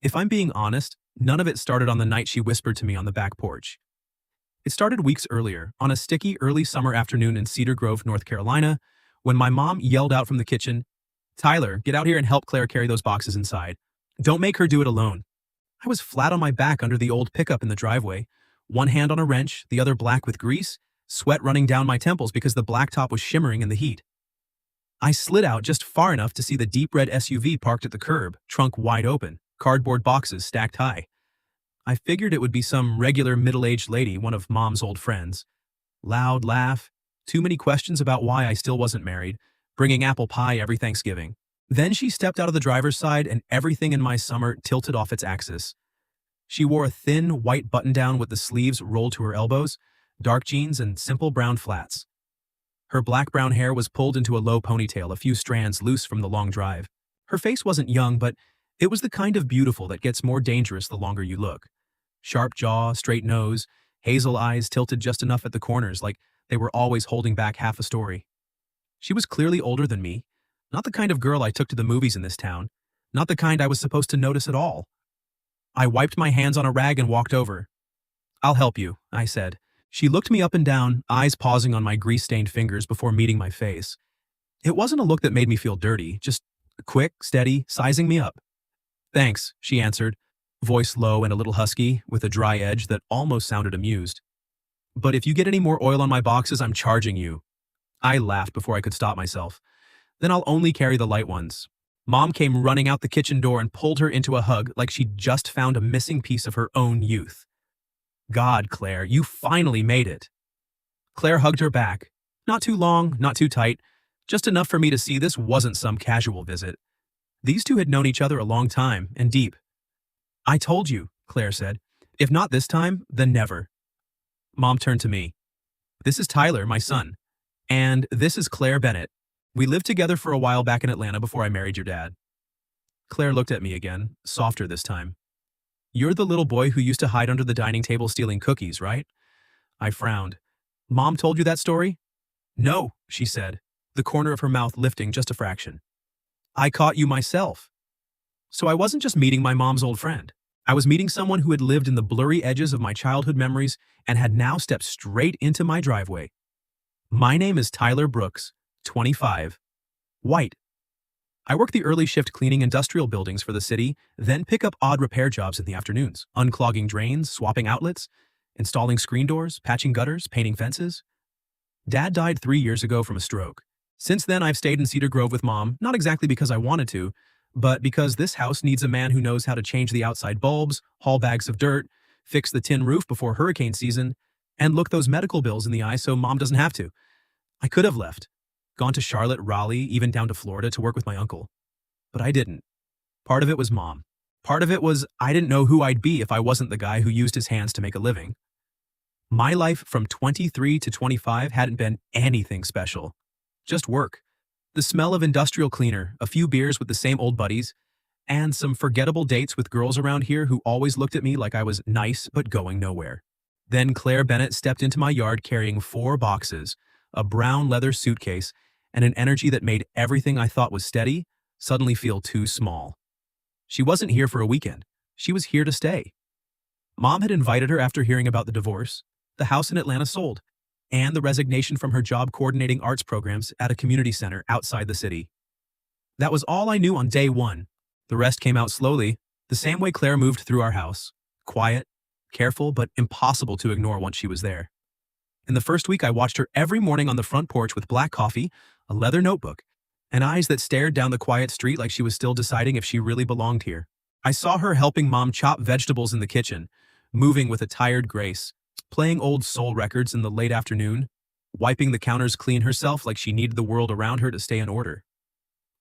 If I'm being honest, none of it started on the night she whispered to me on the back porch. It started weeks earlier, on a sticky early summer afternoon in Cedar Grove, North Carolina, when my mom yelled out from the kitchen, "Tyler, get out here and help Claire carry those boxes inside. Don't make her do it alone." I was flat on my back under the old pickup in the driveway, one hand on a wrench, the other black with grease, sweat running down my temples because the blacktop was shimmering in the heat. I slid out just far enough to see the deep red SUV parked at the curb, trunk wide open, cardboard boxes stacked high. I figured it would be some regular middle-aged lady, one of Mom's old friends. Loud laugh, too many questions about why I still wasn't married, bringing apple pie every Thanksgiving. Then she stepped out of the driver's side and everything in my summer tilted off its axis. She wore a thin, white button-down with the sleeves rolled to her elbows, dark jeans, and simple brown flats. Her black-brown hair was pulled into a low ponytail, a few strands loose from the long drive. Her face wasn't young, but it was the kind of beautiful that gets more dangerous the longer you look. Sharp jaw, straight nose, hazel eyes tilted just enough at the corners, like they were always holding back half a story. She was clearly older than me, not the kind of girl I took to the movies in this town, not the kind I was supposed to notice at all. I wiped my hands on a rag and walked over. "I'll help you," I said. She looked me up and down, eyes pausing on my grease-stained fingers before meeting my face. It wasn't a look that made me feel dirty, just quick, steady, sizing me up. "Thanks," she answered, voice low and a little husky, with a dry edge that almost sounded amused. "But if you get any more oil on my boxes, I'm charging you." I laughed before I could stop myself. "Then I'll only carry the light ones." Mom came running out the kitchen door and pulled her into a hug like she'd just found a missing piece of her own youth. "God, Claire, you finally made it." Claire hugged her back. Not too long, not too tight, just enough for me to see this wasn't some casual visit. These two had known each other a long time, and deep. "I told you," Claire said. "If not this time, then never." Mom turned to me. "This is Tyler, my son. And this is Claire Bennett. We lived together for a while back in Atlanta before I married your dad." Claire looked at me again, softer this time. "You're the little boy who used to hide under the dining table stealing cookies, right?" I frowned. "Mom told you that story?" "No," she said, the corner of her mouth lifting just a fraction. "I caught you myself." So I wasn't just meeting my mom's old friend. I was meeting someone who had lived in the blurry edges of my childhood memories and had now stepped straight into my driveway. My name is Tyler Brooks, 25. White. I work the early shift cleaning industrial buildings for the city, then pick up odd repair jobs in the afternoons, unclogging drains, swapping outlets, installing screen doors, patching gutters, painting fences. Dad died 3 years ago from a stroke. Since then, I've stayed in Cedar Grove with Mom, not exactly because I wanted to, but because this house needs a man who knows how to change the outside bulbs, haul bags of dirt, fix the tin roof before hurricane season, and look those medical bills in the eye so Mom doesn't have to. I could have left. Gone to Charlotte, Raleigh, even down to Florida to work with my uncle. But I didn't. Part of it was Mom. Part of it was I didn't know who I'd be if I wasn't the guy who used his hands to make a living. My life from 23 to 25 hadn't been anything special. Just work. The smell of industrial cleaner, a few beers with the same old buddies, and some forgettable dates with girls around here who always looked at me like I was nice but going nowhere. Then Claire Bennett stepped into my yard carrying 4 boxes, a brown leather suitcase, and an energy that made everything I thought was steady suddenly feel too small. She wasn't here for a weekend. She was here to stay. Mom had invited her after hearing about the divorce, the house in Atlanta sold, and the resignation from her job coordinating arts programs at a community center outside the city. That was all I knew on day 1. The rest came out slowly, the same way Claire moved through our house. Quiet, careful, but impossible to ignore once she was there. In the first week, I watched her every morning on the front porch with black coffee, a leather notebook, and eyes that stared down the quiet street like she was still deciding if she really belonged here. I saw her helping Mom chop vegetables in the kitchen, moving with a tired grace, playing old soul records in the late afternoon, wiping the counters clean herself like she needed the world around her to stay in order.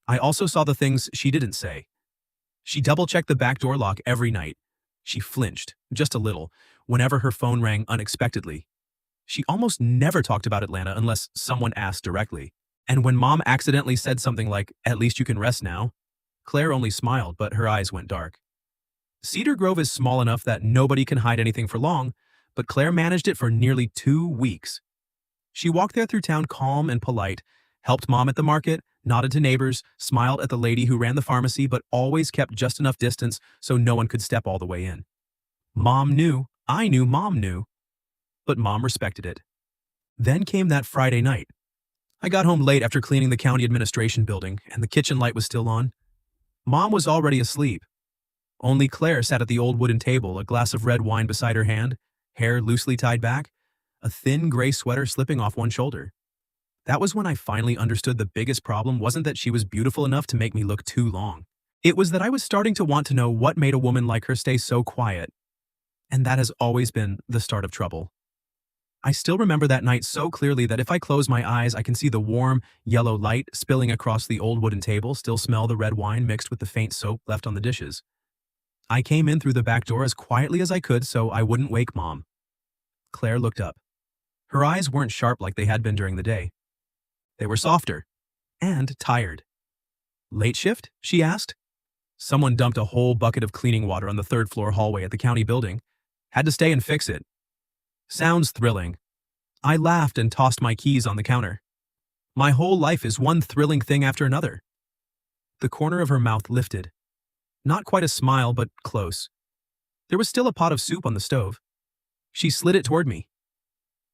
I also saw the things she didn't say. She double-checked the back door lock every night. She flinched, just a little, whenever her phone rang unexpectedly. She almost never talked about Atlanta unless someone asked directly. And when Mom accidentally said something like, "At least you can rest now," Claire only smiled, but her eyes went dark. Cedar Grove is small enough that nobody can hide anything for long, but Claire managed it for nearly 2 weeks. She walked there through town calm and polite, helped Mom at the market, nodded to neighbors, smiled at the lady who ran the pharmacy, but always kept just enough distance so no one could step all the way in. Mom knew, I knew Mom knew, but Mom respected it. Then came that Friday night. I got home late after cleaning the county administration building, and the kitchen light was still on. Mom was already asleep. Only Claire sat at the old wooden table, a glass of red wine beside her hand, hair loosely tied back, a thin gray sweater slipping off one shoulder. That was when I finally understood the biggest problem wasn't that she was beautiful enough to make me look too long. It was that I was starting to want to know what made a woman like her stay so quiet. And that has always been the start of trouble. I still remember that night so clearly that if I close my eyes, I can see the warm, yellow light spilling across the old wooden table, still smell the red wine mixed with the faint soap left on the dishes. I came in through the back door as quietly as I could so I wouldn't wake Mom. Claire looked up. Her eyes weren't sharp like they had been during the day. They were softer and tired. "Late shift?" she asked. Someone dumped a whole bucket of cleaning water on the third-floor hallway at the county building. Had to stay and fix it. Sounds thrilling. I laughed and tossed my keys on the counter. My whole life is one thrilling thing after another. The corner of her mouth lifted. Not quite a smile, but close. There was still a pot of soup on the stove. She slid it toward me.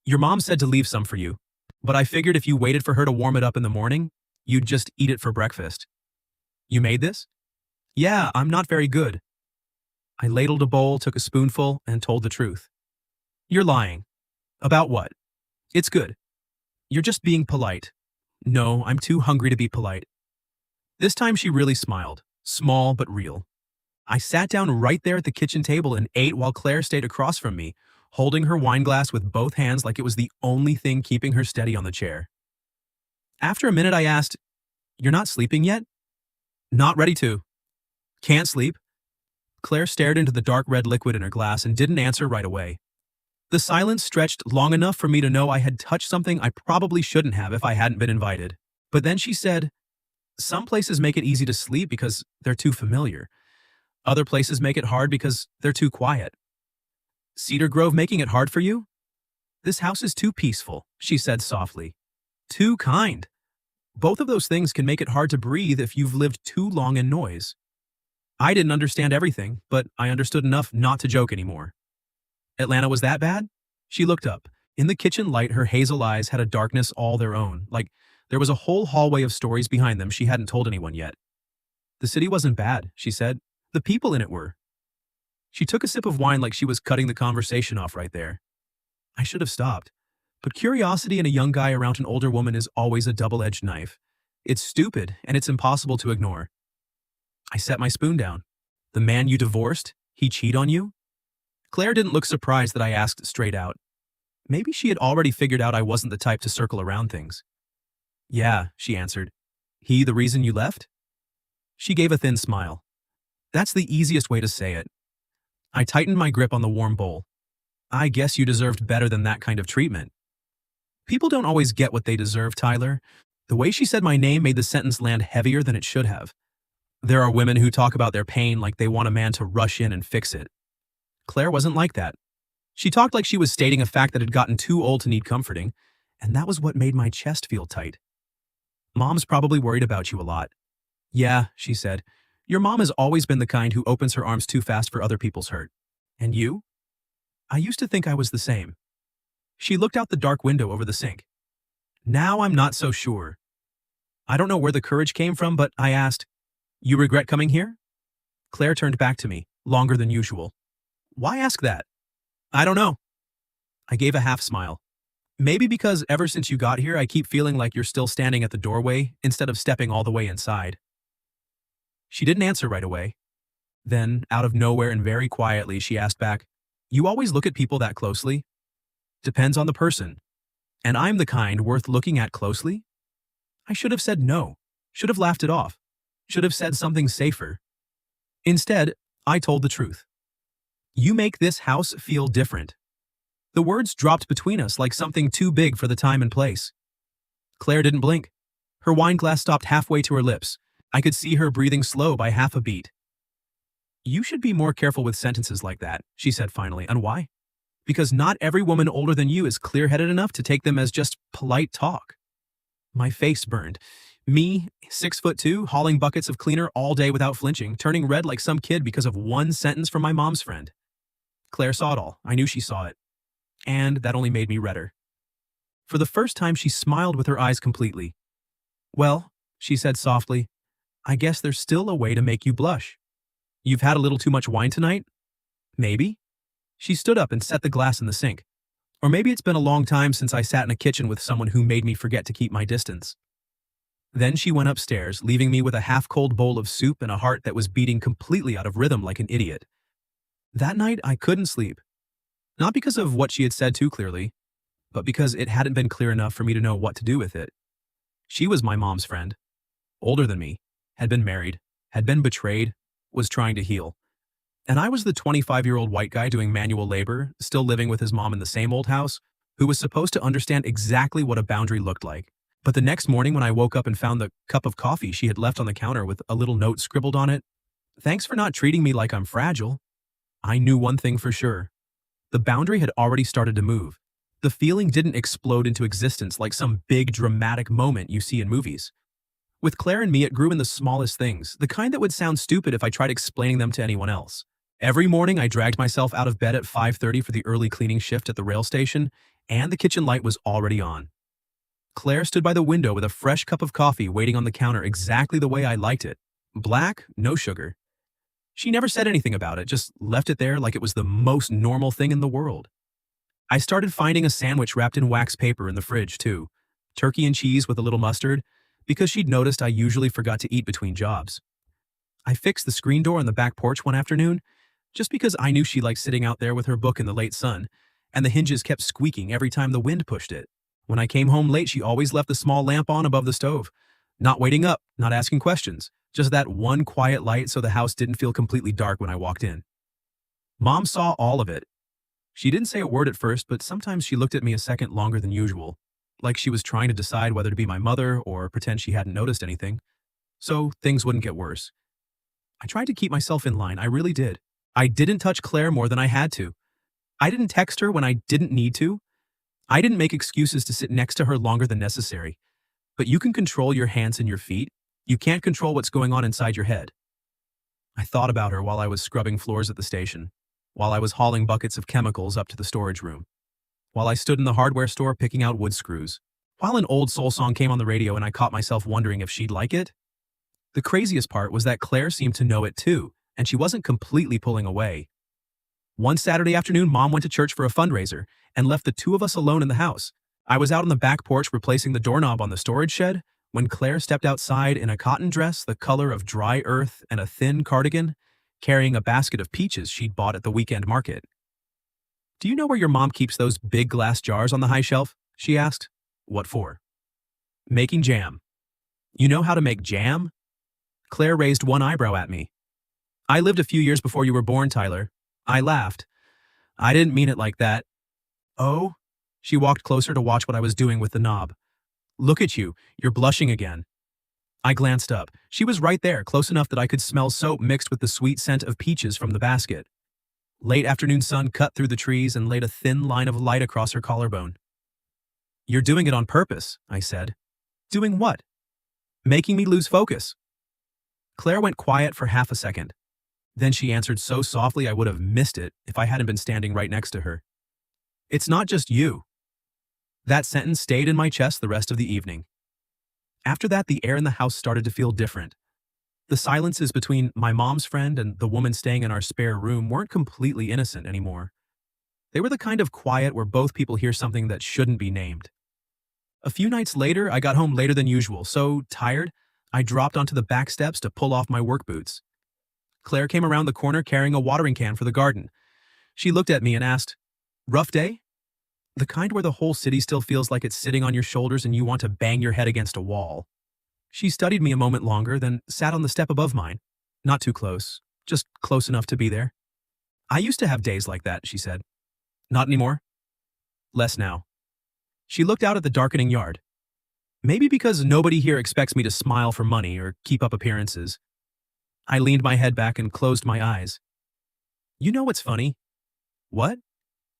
"Your mom said to leave some for you, but I figured if you waited for her to warm it up in the morning, you'd just eat it for breakfast." "You made this?" "Yeah, I'm not very good." I ladled a bowl, took a spoonful, and told the truth. "You're lying." "About what?" "It's good." "You're just being polite." "No, I'm too hungry to be polite." This time she really smiled, small but real. I sat down right there at the kitchen table and ate while Claire stayed across from me, holding her wine glass with both hands like it was the only thing keeping her steady on the chair. After a minute I asked, "You're not sleeping yet?" "Not ready to." "Can't sleep?" Claire stared into the dark red liquid in her glass and didn't answer right away. The silence stretched long enough for me to know I had touched something I probably shouldn't have if I hadn't been invited. But then she said, "Some places make it easy to sleep because they're too familiar. Other places make it hard because they're too quiet." "Cedar Grove making it hard for you?" "This house is too peaceful," she said softly. "Too kind. Both of those things can make it hard to breathe if you've lived too long in noise." I didn't understand everything, but I understood enough not to joke anymore. "Atlanta was that bad?" She looked up. In the kitchen light, her hazel eyes had a darkness all their own, like there was a whole hallway of stories behind them she hadn't told anyone yet. "The city wasn't bad," she said. "The people in it were." She took a sip of wine like she was cutting the conversation off right there. I should have stopped. But curiosity in a young guy around an older woman is always a double-edged knife. It's stupid, and it's impossible to ignore. I set my spoon down. "The man you divorced? He cheat on you?" Claire didn't look surprised that I asked straight out. Maybe she had already figured out I wasn't the type to circle around things. "Yeah," she answered. "He the reason you left?" She gave a thin smile. "That's the easiest way to say it." I tightened my grip on the warm bowl. "I guess you deserved better than that kind of treatment." People don't always get what they deserve, Tyler. The way she said my name made the sentence land heavier than it should have. There are women who talk about their pain like they want a man to rush in and fix it. Claire wasn't like that. She talked like she was stating a fact that had gotten too old to need comforting, and that was what made my chest feel tight. "Mom's probably worried about you a lot." "Yeah," she said. "Your mom has always been the kind who opens her arms too fast for other people's hurt. And you?" I used to think I was the same. She looked out the dark window over the sink. "Now I'm not so sure." I don't know where the courage came from, but I asked, "You regret coming here?" Claire turned back to me, longer than usual. "Why ask that?" "I don't know." I gave a half smile. "Maybe because ever since you got here, I keep feeling like you're still standing at the doorway instead of stepping all the way inside." She didn't answer right away. Then, out of nowhere and very quietly, she asked back, "You always look at people that closely?" "Depends on the person. And I'm the kind worth looking at closely?" I should have said no. Should have laughed it off. Should have said something safer. Instead, I told the truth. "You make this house feel different." The words dropped between us like something too big for the time and place. Claire didn't blink. Her wine glass stopped halfway to her lips. I could see her breathing slow by half a beat. "You should be more careful with sentences like that," she said finally. "And why?" "Because not every woman older than you is clear-headed enough to take them as just polite talk." My face burned. Me, 6'2", hauling buckets of cleaner all day without flinching, turning red like some kid because of one sentence from my mom's friend. Claire saw it all. I knew she saw it. And that only made me redder. For the first time, she smiled with her eyes completely. "Well," she said softly, "I guess there's still a way to make you blush. You've had a little too much wine tonight? Maybe?" She stood up and set the glass in the sink. Or maybe it's been a long time since I sat in a kitchen with someone who made me forget to keep my distance. Then she went upstairs, leaving me with a half-cold bowl of soup and a heart that was beating completely out of rhythm like an idiot. That night, I couldn't sleep. Not because of what she had said too clearly, but because it hadn't been clear enough for me to know what to do with it. She was my mom's friend, older than me, had been married, had been betrayed, was trying to heal. And I was the 25-year-old white guy doing manual labor, still living with his mom in the same old house, who was supposed to understand exactly what a boundary looked like. But the next morning when I woke up and found the cup of coffee she had left on the counter with a little note scribbled on it, "Thanks for not treating me like I'm fragile," I knew one thing for sure. The boundary had already started to move. The feeling didn't explode into existence like some big dramatic moment you see in movies. With Claire and me, it grew in the smallest things, the kind that would sound stupid if I tried explaining them to anyone else. Every morning, I dragged myself out of bed at 5:30 for the early cleaning shift at the rail station, and the kitchen light was already on. Claire stood by the window with a fresh cup of coffee waiting on the counter exactly the way I liked it. Black, no sugar. She never said anything about it, just left it there like it was the most normal thing in the world. I started finding a sandwich wrapped in wax paper in the fridge, too. Turkey and cheese with a little mustard, because she'd noticed I usually forgot to eat between jobs. I fixed the screen door on the back porch one afternoon, just because I knew she liked sitting out there with her book in the late sun, and the hinges kept squeaking every time the wind pushed it. When I came home late, she always left the small lamp on above the stove. Not waiting up, not asking questions, just that one quiet light so the house didn't feel completely dark when I walked in. Mom saw all of it. She didn't say a word at first, but sometimes she looked at me a second longer than usual, like she was trying to decide whether to be my mother or pretend she hadn't noticed anything, so things wouldn't get worse. I tried to keep myself in line, I really did. I didn't touch Claire more than I had to. I didn't text her when I didn't need to. I didn't make excuses to sit next to her longer than necessary. But you can control your hands and your feet. You can't control what's going on inside your head. I thought about her while I was scrubbing floors at the station, while I was hauling buckets of chemicals up to the storage room, while I stood in the hardware store picking out wood screws, while an old soul song came on the radio and I caught myself wondering if she'd like it. The craziest part was that Claire seemed to know it too, and she wasn't completely pulling away. One Saturday afternoon, Mom went to church for a fundraiser and left the two of us alone in the house. I was out on the back porch replacing the doorknob on the storage shed when Claire stepped outside in a cotton dress the color of dry earth and a thin cardigan, carrying a basket of peaches she'd bought at the weekend market. "Do you know where your mom keeps those big glass jars on the high shelf?" she asked. "What for?" "Making jam." "You know how to make jam?" Claire raised one eyebrow at me. "I lived a few years before you were born, Tyler." I laughed. "I didn't mean it like that." "Oh?" She walked closer to watch what I was doing with the knob. "Look at you, you're blushing again." I glanced up. She was right there, close enough that I could smell soap mixed with the sweet scent of peaches from the basket. Late afternoon sun cut through the trees and laid a thin line of light across her collarbone. "You're doing it on purpose," I said. "Doing what?" "Making me lose focus." Claire went quiet for half a second. Then she answered so softly I would have missed it if I hadn't been standing right next to her. "It's not just you." That sentence stayed in my chest the rest of the evening. After that, the air in the house started to feel different. The silences between my mom's friend and the woman staying in our spare room weren't completely innocent anymore. They were the kind of quiet where both people hear something that shouldn't be named. A few nights later, I got home later than usual, so tired, I dropped onto the back steps to pull off my work boots. Claire came around the corner carrying a watering can for the garden. She looked at me and asked, "Rough day?" The kind where the whole city still feels like it's sitting on your shoulders and you want to bang your head against a wall. She studied me a moment longer, then sat on the step above mine. Not too close, just close enough to be there. "I used to have days like that," she said. "Not anymore?" "Less now." She looked out at the darkening yard. "Maybe because nobody here expects me to smile for money or keep up appearances." I leaned my head back and closed my eyes. "You know what's funny?" "What?"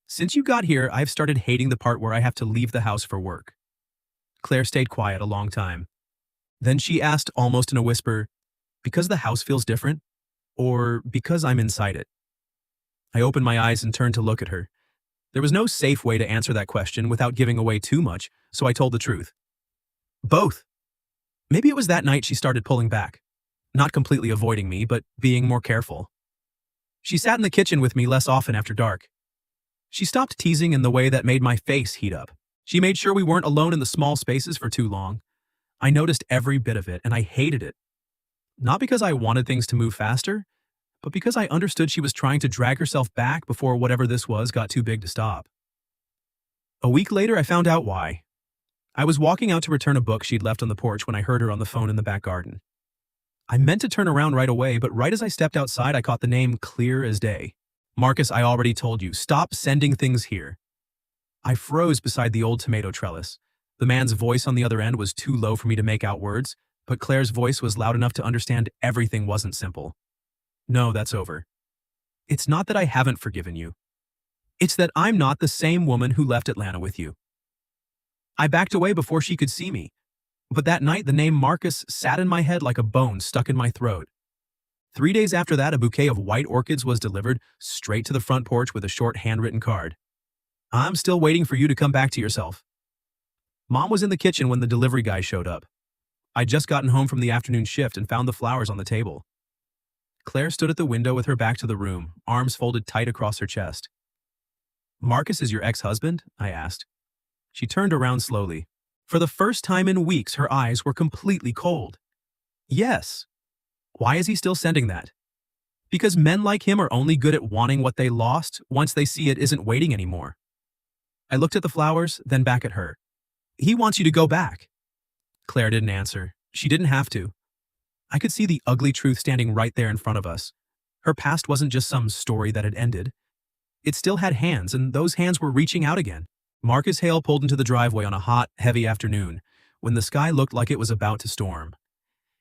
"Since you got here, I've started hating the part where I have to leave the house for work." Claire stayed quiet a long time. Then she asked almost in a whisper, because the house feels different? Or because I'm inside it? I opened my eyes and turned to look at her. There was no safe way to answer that question without giving away too much, so I told the truth. Both. Maybe it was that night she started pulling back. Not completely avoiding me, but being more careful. She sat in the kitchen with me less often after dark. She stopped teasing in the way that made my face heat up. She made sure we weren't alone in the small spaces for too long. I noticed every bit of it, and I hated it. Not because I wanted things to move faster, but because I understood she was trying to drag herself back before whatever this was got too big to stop. A week later, I found out why. I was walking out to return a book she'd left on the porch when I heard her on the phone in the back garden. I meant to turn around right away, but right as I stepped outside, I caught the name clear as day. Marcus, I already told you, stop sending things here. I froze beside the old tomato trellis. The man's voice on the other end was too low for me to make out words, but Claire's voice was loud enough to understand everything wasn't simple. No, that's over. It's not that I haven't forgiven you. It's that I'm not the same woman who left Atlanta with you. I backed away before she could see me, but that night the name Marcus sat in my head like a bone stuck in my throat. 3 days after that, a bouquet of white orchids was delivered straight to the front porch with a short handwritten card. I'm still waiting for you to come back to yourself. Mom was in the kitchen when the delivery guy showed up. I'd just gotten home from the afternoon shift and found the flowers on the table. Claire stood at the window with her back to the room, arms folded tight across her chest. Marcus is your ex-husband? I asked. She turned around slowly. For the first time in weeks, her eyes were completely cold. Yes. Why is he still sending that? Because men like him are only good at wanting what they lost once they see it isn't waiting anymore. I looked at the flowers, then back at her. He wants you to go back. Claire didn't answer. She didn't have to. I could see the ugly truth standing right there in front of us. Her past wasn't just some story that had ended. It still had hands, and those hands were reaching out again. Marcus Hale pulled into the driveway on a hot, heavy afternoon, when the sky looked like it was about to storm.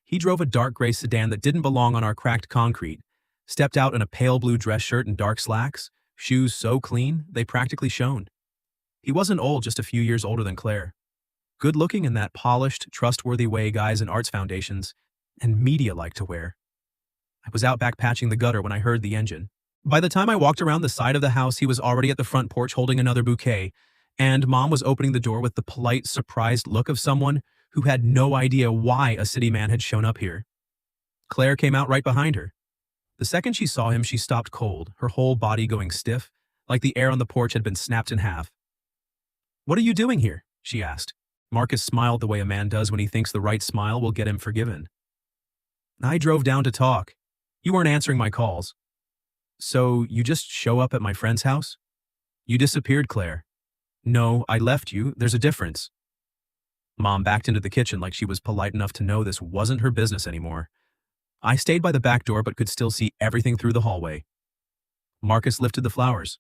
He drove a dark gray sedan that didn't belong on our cracked concrete, stepped out in a pale blue dress shirt and dark slacks, shoes so clean they practically shone. He wasn't old, just a few years older than Claire. Good-looking in that polished, trustworthy way guys in arts foundations and media like to wear. I was out back patching the gutter when I heard the engine. By the time I walked around the side of the house, he was already at the front porch holding another bouquet, and Mom was opening the door with the polite, surprised look of someone who had no idea why a city man had shown up here. Claire came out right behind her. The second she saw him, she stopped cold, her whole body going stiff, like the air on the porch had been snapped in half. What are you doing here? She asked. Marcus smiled the way a man does when he thinks the right smile will get him forgiven. I drove down to talk. You weren't answering my calls. So you just show up at my friend's house? You disappeared, Claire. No, I left you. There's a difference. Mom backed into the kitchen like she was polite enough to know this wasn't her business anymore. I stayed by the back door but could still see everything through the hallway. Marcus lifted the flowers.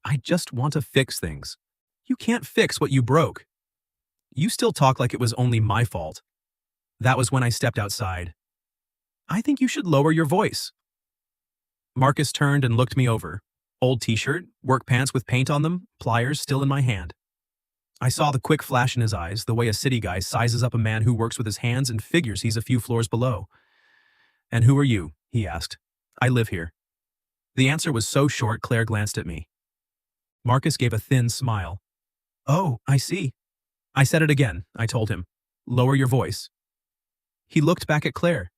I just want to fix things. You can't fix what you broke. You still talk like it was only my fault. That was when I stepped outside. I think you should lower your voice. Marcus turned and looked me over. Old t-shirt, work pants with paint on them, pliers still in my hand. I saw the quick flash in his eyes, the way a city guy sizes up a man who works with his hands and figures he's a few floors below. And who are you? He asked. I live here. The answer was so short, Claire glanced at me. Marcus gave a thin smile. Oh, I see. I said it again, I told him. Lower your voice. He looked back at Claire.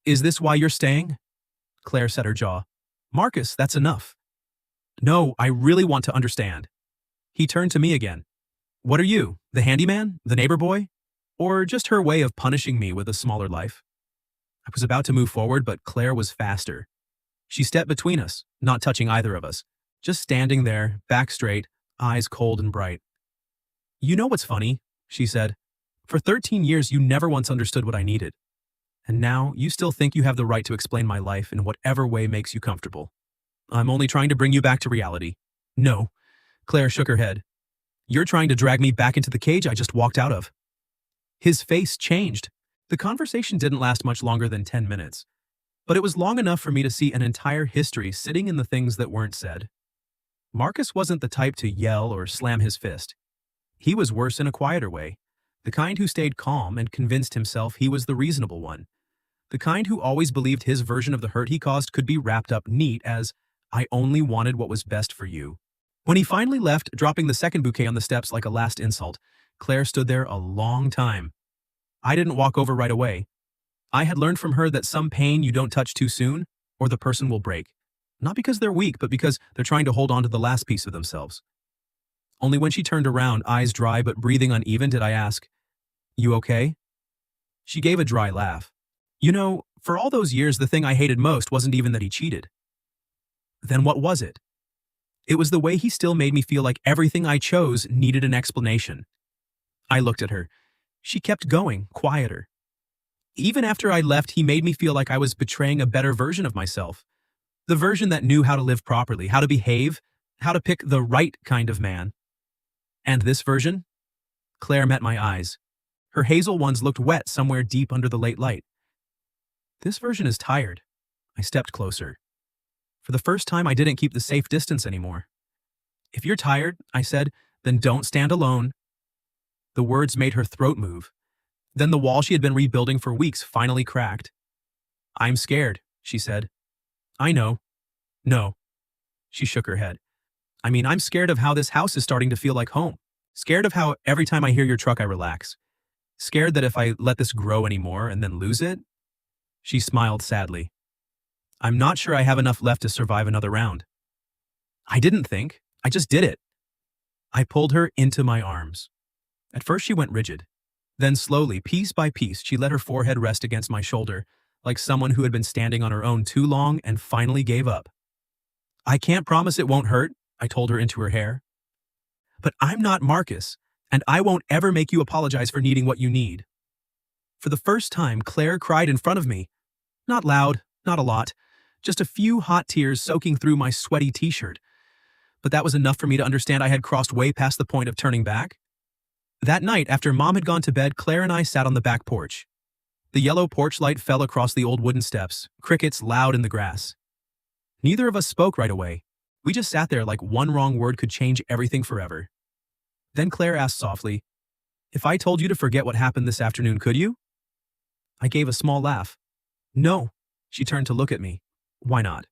Is this why you're staying? Claire set her jaw. Marcus, that's enough. No, I really want to understand. He turned to me again. What are you, the handyman, the neighbor boy? Or just her way of punishing me with a smaller life? I was about to move forward, but Claire was faster. She stepped between us, not touching either of us, just standing there, back straight, eyes cold and bright. You know what's funny? She said. For 13 years, you never once understood what I needed. And now, you still think you have the right to explain my life in whatever way makes you comfortable. I'm only trying to bring you back to reality. No. Claire shook her head. You're trying to drag me back into the cage I just walked out of. His face changed. The conversation didn't last much longer than 10 minutes. But it was long enough for me to see an entire history sitting in the things that weren't said. Marcus wasn't the type to yell or slam his fist. He was worse in a quieter way. The kind who stayed calm and convinced himself he was the reasonable one. The kind who always believed his version of the hurt he caused could be wrapped up neat as, "I only wanted what was best for you." When he finally left, dropping the second bouquet on the steps like a last insult, Claire stood there a long time. I didn't walk over right away. I had learned from her that some pain you don't touch too soon, or the person will break. Not because they're weak, but because they're trying to hold on to the last piece of themselves. Only when she turned around, eyes dry but breathing uneven, did I ask, "You okay?" She gave a dry laugh. "You know, for all those years, the thing I hated most wasn't even that he cheated." Then what was it? It was the way he still made me feel like everything I chose needed an explanation. I looked at her. She kept going, quieter. Even after I left, he made me feel like I was betraying a better version of myself. The version that knew how to live properly, how to behave, how to pick the right kind of man. And this version? Claire met my eyes. Her hazel ones looked wet somewhere deep under the late light. "This version is tired." I stepped closer. For the first time, I didn't keep the safe distance anymore. "If you're tired," I said, "then don't stand alone." The words made her throat move. Then the wall she had been rebuilding for weeks finally cracked. "I'm scared," she said. "I know." "No." She shook her head. "I mean, I'm scared of how this house is starting to feel like home. Scared of how every time I hear your truck I relax. Scared that if I let this grow anymore and then lose it." She smiled sadly. "I'm not sure I have enough left to survive another round." I didn't think. I just did it. I pulled her into my arms. At first she went rigid. Then slowly, piece by piece, she let her forehead rest against my shoulder, like someone who had been standing on her own too long and finally gave up. "I can't promise it won't hurt," I told her into her hair. "But I'm not Marcus, and I won't ever make you apologize for needing what you need." For the first time, Claire cried in front of me. Not loud, not a lot, just a few hot tears soaking through my sweaty t-shirt. But that was enough for me to understand I had crossed way past the point of turning back. That night, after Mom had gone to bed, Claire and I sat on the back porch. The yellow porch light fell across the old wooden steps, crickets loud in the grass. Neither of us spoke right away. We just sat there like one wrong word could change everything forever. Then Claire asked softly, "If I told you to forget what happened this afternoon, could you?" I gave a small laugh. "No." She turned to look at me. "Why not?"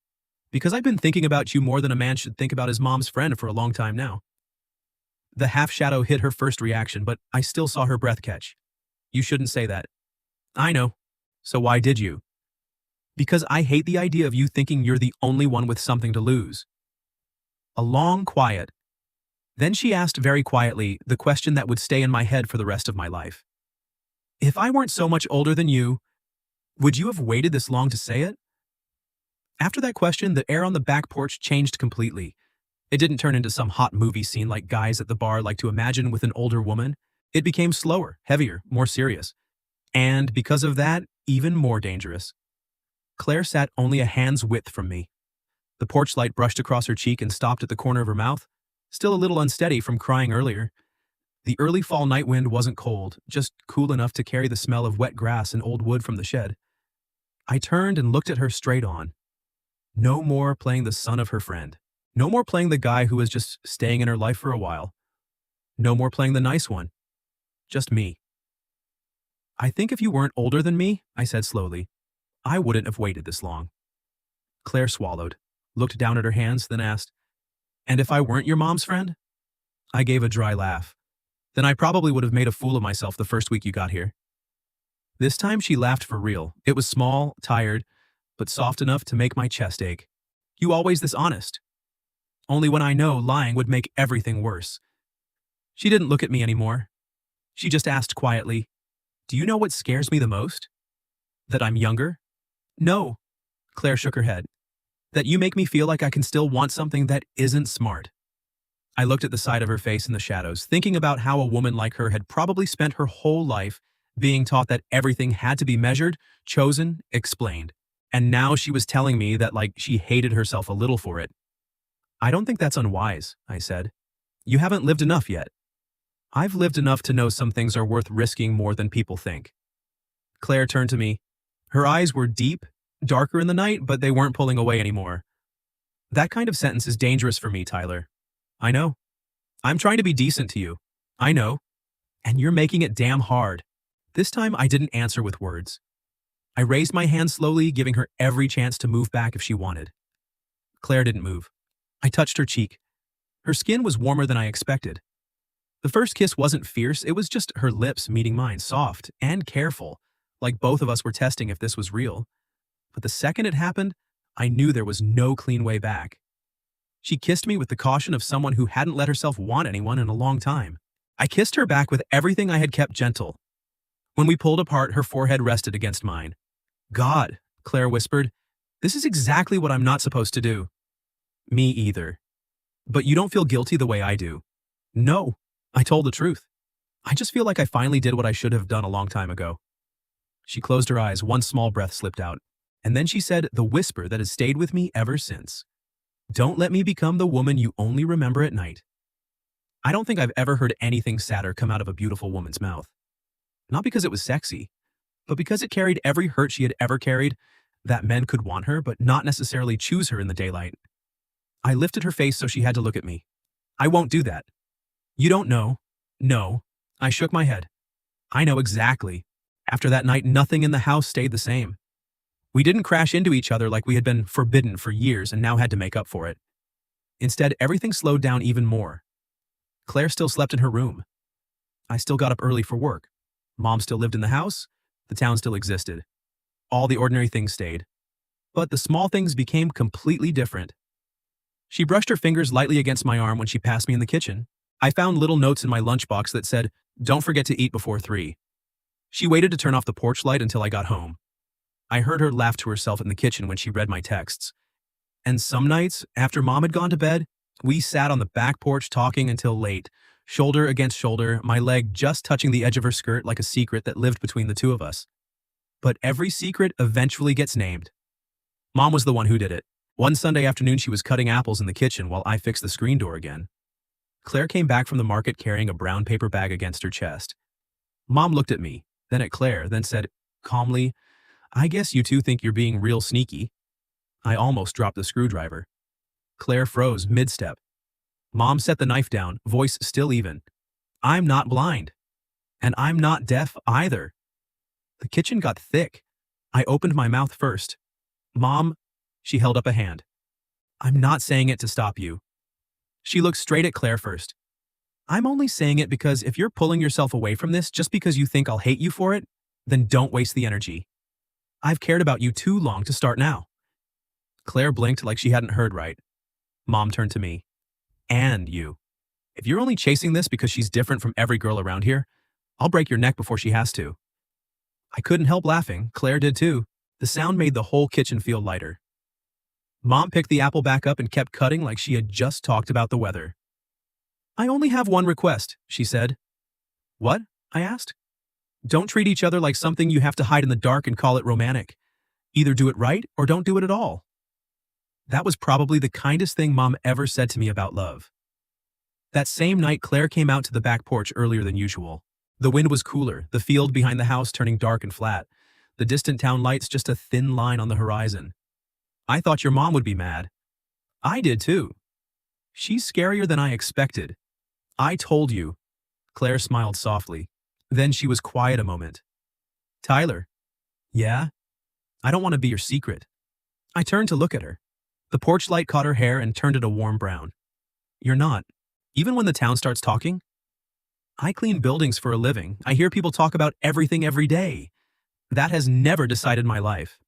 "Because I've been thinking about you more than a man should think about his mom's friend for a long time now." The half-shadow hit her first reaction, but I still saw her breath catch. "You shouldn't say that." "I know. So why did you?" "Because I hate the idea of you thinking you're the only one with something to lose." A long quiet. Then she asked very quietly the question that would stay in my head for the rest of my life. "If I weren't so much older than you, would you have waited this long to say it?" After that question, the air on the back porch changed completely. It didn't turn into some hot movie scene like guys at the bar like to imagine with an older woman. It became slower, heavier, more serious. And because of that, even more dangerous. Claire sat only a hand's width from me. The porch light brushed across her cheek and stopped at the corner of her mouth, still a little unsteady from crying earlier. The early fall night wind wasn't cold, just cool enough to carry the smell of wet grass and old wood from the shed. I turned and looked at her straight on. No more playing the son of her friend. No more playing the guy who was just staying in her life for a while. No more playing the nice one. Just me. "I think if you weren't older than me," I said slowly, "I wouldn't have waited this long." Claire swallowed, looked down at her hands, then asked, "And if I weren't your mom's friend?" I gave a dry laugh. "Then I probably would have made a fool of myself the first week you got here." This time she laughed for real. It was small, tired, but soft enough to make my chest ache. "You always this honest." "Only when I know lying would make everything worse." She didn't look at me anymore. She just asked quietly, "Do you know what scares me the most?" "That I'm younger?" "No." Claire shook her head. "That you make me feel like I can still want something that isn't smart." I looked at the side of her face in the shadows, thinking about how a woman like her had probably spent her whole life being taught that everything had to be measured, chosen, explained. And now she was telling me that like she hated herself a little for it. "I don't think that's unwise," I said. "You haven't lived enough yet." "I've lived enough to know some things are worth risking more than people think." Claire turned to me. Her eyes were deep, darker in the night, but they weren't pulling away anymore. "That kind of sentence is dangerous for me, Tyler." "I know. I'm trying to be decent to you." "I know." And you're making it damn hard. This time I didn't answer with words. I raised my hand slowly, giving her every chance to move back if she wanted. Claire didn't move. I touched her cheek. Her skin was warmer than I expected. The first kiss wasn't fierce, it was just her lips meeting mine, soft and careful, like both of us were testing if this was real. But the second it happened, I knew there was no clean way back. She kissed me with the caution of someone who hadn't let herself want anyone in a long time. I kissed her back with everything I had kept gentle. When we pulled apart, her forehead rested against mine. God, Claire whispered, this is exactly what I'm not supposed to do. Me either. But you don't feel guilty the way I do. No, I told the truth. I just feel like I finally did what I should have done a long time ago. She closed her eyes, one small breath slipped out. And then she said the whisper that has stayed with me ever since. Don't let me become the woman you only remember at night. I don't think I've ever heard anything sadder come out of a beautiful woman's mouth. Not because it was sexy, but because it carried every hurt she had ever carried, that men could want her but not necessarily choose her in the daylight. I lifted her face so she had to look at me. I won't do that. You don't know. No. I shook my head. I know exactly. After that night, nothing in the house stayed the same. We didn't crash into each other like we had been forbidden for years and now had to make up for it. Instead, everything slowed down even more. Claire still slept in her room. I still got up early for work. Mom still lived in the house. The town still existed. All the ordinary things stayed. But the small things became completely different. She brushed her fingers lightly against my arm when she passed me in the kitchen. I found little notes in my lunchbox that said, "Don't forget to eat before 3." She waited to turn off the porch light until I got home. I heard her laugh to herself in the kitchen when she read my texts. And some nights, after Mom had gone to bed, we sat on the back porch talking until late, shoulder against shoulder, my leg just touching the edge of her skirt like a secret that lived between the two of us. But every secret eventually gets named. Mom was the one who did it. One Sunday afternoon, she was cutting apples in the kitchen while I fixed the screen door again. Claire came back from the market carrying a brown paper bag against her chest. Mom looked at me, then at Claire, then said, calmly, I guess you two think you're being real sneaky. I almost dropped the screwdriver. Claire froze mid-step. Mom set the knife down, voice still even. I'm not blind. And I'm not deaf either. The kitchen got thick. I opened my mouth first. Mom, she held up a hand. I'm not saying it to stop you. She looked straight at Claire first. I'm only saying it because if you're pulling yourself away from this just because you think I'll hate you for it, then don't waste the energy. I've cared about you too long to start now. Claire blinked like she hadn't heard right. Mom turned to me. And you. If you're only chasing this because she's different from every girl around here, I'll break your neck before she has to. I couldn't help laughing. Claire did too. The sound made the whole kitchen feel lighter. Mom picked the apple back up and kept cutting like she had just talked about the weather. I only have one request, she said. What? I asked. Don't treat each other like something you have to hide in the dark and call it romantic. Either do it right or don't do it at all. That was probably the kindest thing Mom ever said to me about love. That same night, Claire came out to the back porch earlier than usual. The wind was cooler, the field behind the house turning dark and flat, the distant town lights just a thin line on the horizon. I thought your mom would be mad. I did too. She's scarier than I expected. I told you. Claire smiled softly. Then she was quiet a moment. Tyler. Yeah? I don't want to be your secret. I turned to look at her. The porch light caught her hair and turned it a warm brown. You're not. Even when the town starts talking? I clean buildings for a living. I hear people talk about everything every day. That has never decided my life.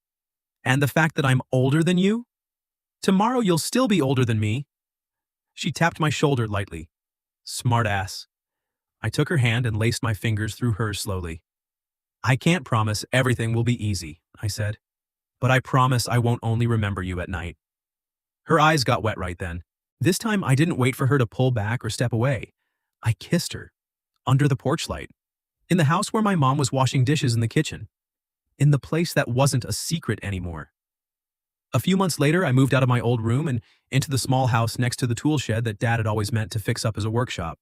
And the fact that I'm older than you? Tomorrow you'll still be older than me. She tapped my shoulder lightly. Smart ass. I took her hand and laced my fingers through hers slowly. I can't promise everything will be easy, I said. But I promise I won't only remember you at night. Her eyes got wet right then. This time I didn't wait for her to pull back or step away. I kissed her. Under the porch light. In the house where my mom was washing dishes in the kitchen. In the place that wasn't a secret anymore. A few months later, I moved out of my old room and into the small house next to the tool shed that Dad had always meant to fix up as a workshop.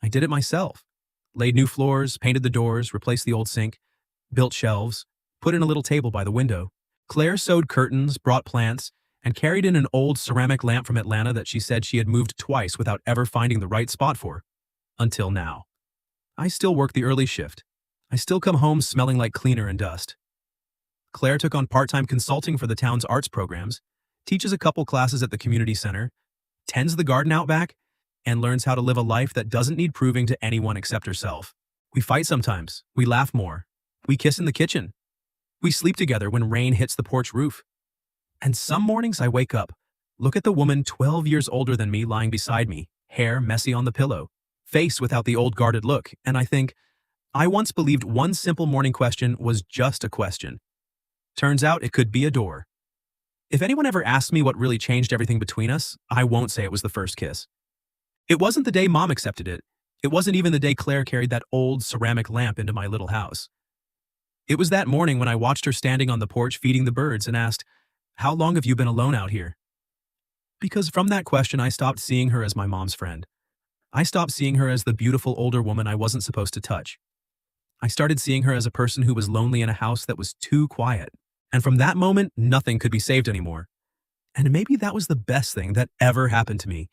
I did it myself. Laid new floors, painted the doors, replaced the old sink, built shelves, put in a little table by the window. Claire sewed curtains, brought plants, and carried in an old ceramic lamp from Atlanta that she said she had moved twice without ever finding the right spot for. Until now. I still work the early shift. I still come home smelling like cleaner and dust. Claire took on part-time consulting for the town's arts programs, teaches a couple classes at the community center, tends the garden out back, and learns how to live a life that doesn't need proving to anyone except herself. We fight sometimes. We laugh more. We kiss in the kitchen. We sleep together when rain hits the porch roof. And some mornings I wake up, look at the woman 12 years older than me lying beside me, hair messy on the pillow, face without the old guarded look, and I think, I once believed one simple morning question was just a question. Turns out it could be a door. If anyone ever asks me what really changed everything between us, I won't say it was the first kiss. It wasn't the day Mom accepted it. It wasn't even the day Claire carried that old ceramic lamp into my little house. It was that morning when I watched her standing on the porch feeding the birds and asked, "How long have you been alone out here?" Because from that question, I stopped seeing her as my mom's friend. I stopped seeing her as the beautiful older woman I wasn't supposed to touch. I started seeing her as a person who was lonely in a house that was too quiet. And from that moment, nothing could be saved anymore. And maybe that was the best thing that ever happened to me,